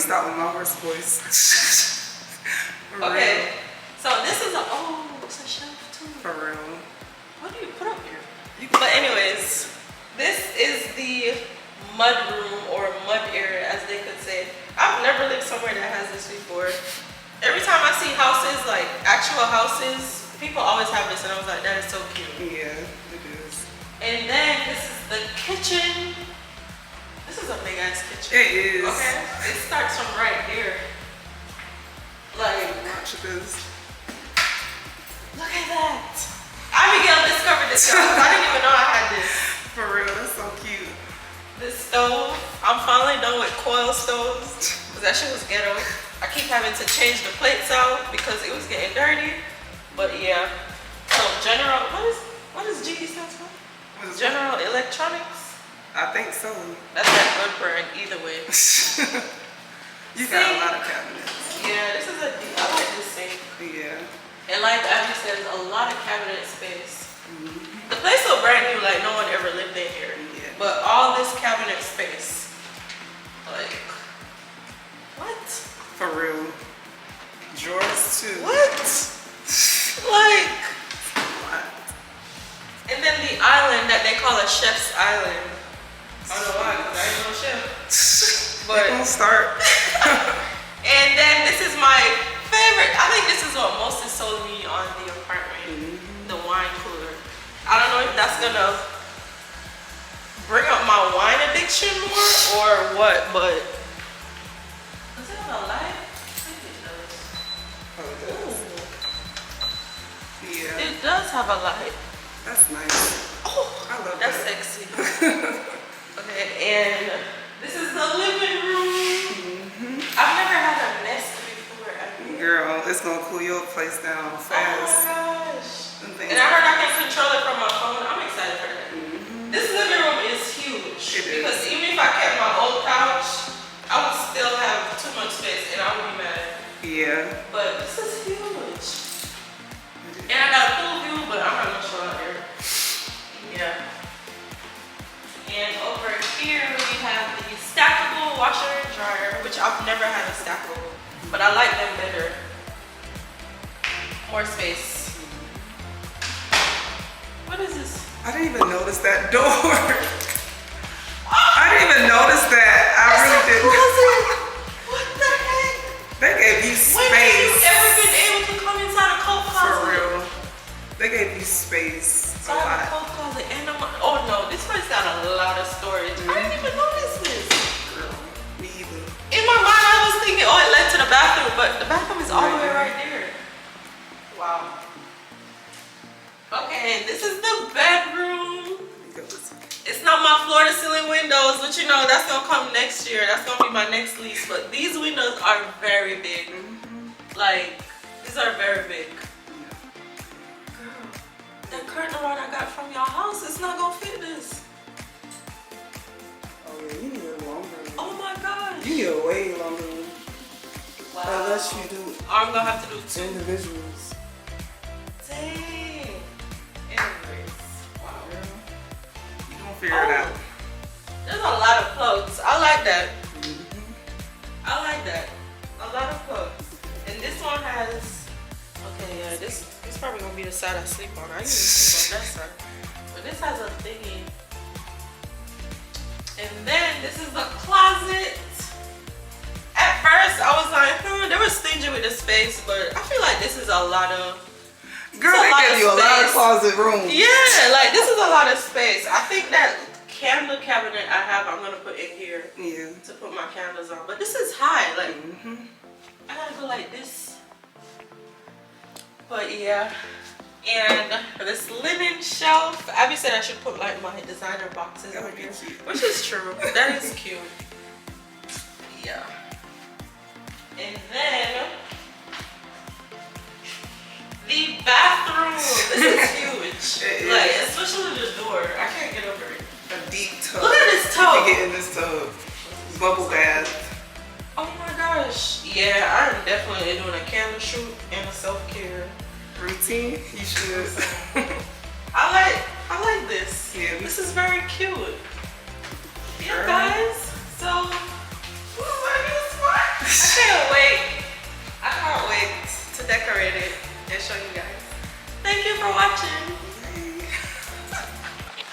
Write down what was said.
start with my worst voice. Okay, so this is it's a shelf too. For real. What do you put up here? But anyways, this is the mud room or mud area, as they could say. I've never lived somewhere that has this before. Every time I see houses, like actual houses, people always have this, and I was like, that is so cute. Yeah, it is. And then this is the kitchen. This is a big ass kitchen. It is. Okay, it starts from right here. Like, watch this. Look at that. Abigail discovered this, y'all. I didn't even know I had this. For real, that's so cute. This stove, I'm finally done with coil stoves, because that shit was ghetto. I keep having to change the plates out because it was getting dirty. But yeah. So General, what is GE stands for? General Electronics? I think so. That's that good brand either way. You got a lot of cabinets. Yeah, this is I like this sink. Yeah. And like Abby says, a lot of cabinet space. The place so brand new, like no one ever lived in here. Yeah. But all this cabinet space, like, what? For real. Drawers too. What? Like, What? and then the island that they call a chef's island. I don't know why, because I ain't no chef. But we're gonna start. And then this is my favorite. I think this is what most has sold me on the apartment. The wine cooler. I don't know if that's gonna bring up my wine addiction more or what, but does it have a light? I think it does. Oh, it does. Yeah. It does have a light. That's nice. Oh, I love that's that. sexy. Okay, and this is the living room. I've never had a nest before. Girl, it's gonna cool your place down fast. Oh my gosh. And I heard I can control it from my phone. I'm excited for that. This living room is huge. Because even if I kept my old couch, I would still have too much space and I would be mad. Yeah. But this is huge. And I got a pool view, but I'm not gonna show out here. Yeah. And over here we have the stackable washer and dryer, which I've never had a stackable, but I like them better. More space. What is this? I didn't even notice that door. I didn't even notice that. I really didn't. What the heck? They gave you space. When have you ever been able to come inside a coat closet? For real. They gave you space. So I have a coat closet and oh no, this place got a lot of storage. I didn't even notice this. Girl, me either. In my mind, I was thinking, oh, it led to the bathroom, but the bathroom is all the way right there. Wow. Okay, this is the bedroom. It's not my floor to ceiling windows, but you know, that's gonna come next year. That's gonna be my next lease. But these windows are very big. Like, these are very big. Girl, that curtain rod I got from your house, it's not gonna fit this. Oh yeah, you need a longer one. Oh my gosh. You need a way longer one. Wow. Unless you do I'm gonna have to do two. individuals. Dang. Anyways. Wow. You gonna figure it out. There's a lot of plugs. I like that. I like that. A lot of plugs. And this one has, okay, yeah, this probably gonna be the side I sleep on. I usually sleep on that side. But this has a thingy. And then this is the closet. At first I was like, they were stingy with the space, but I feel like this is a lot of, Girl, they gave you a lot of closet room. yeah, like this is a lot of space. I think that candle cabinet I have, I'm gonna put in here to put my candles on. But this is high, like I gotta go like this. But yeah, and this linen shelf. Abby said I should put like my designer boxes on here, which is true. That is cute. Yeah. And then the bathroom. This is huge. Like, especially the door. I can't get over it. A deep tub. Look at this tub. You can get in this tub. Bubble bath. Oh my gosh. Yeah, I'm definitely doing a candle shoot and a self-care routine. You should. I like this. Yeah. This is very cute. Yeah, guys. So